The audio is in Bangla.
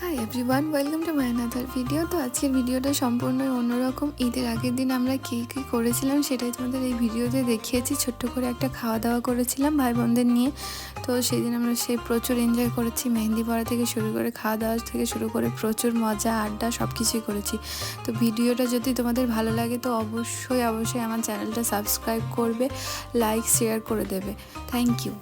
Hi everyone, welcome to my another video. তো আজকের ভিডিওটা সম্পূর্ণ অন্যরকম। ঈদের আগের দিন আমরা কী কী করেছিলাম সেটাই তোমাদের এই ভিডিওতে দেখিয়েছি। ছোট্ট করে একটা খাওয়া দাওয়া করেছিলাম ভাই বোনদের নিয়ে। তো সেই দিন আমরা প্রচুর এনজয় করেছি, মেহেন্দি পড়া থেকে শুরু করে খাওয়া দাওয়া থেকে শুরু করে প্রচুর মজা আড্ডা সব কিছুই করেছি। তো ভিডিওটা যদি তোমাদের ভালো লাগে তো অবশ্যই আমার চ্যানেলটা সাবস্ক্রাইব করবে, লাইক শেয়ার করে দেবে। Thank you.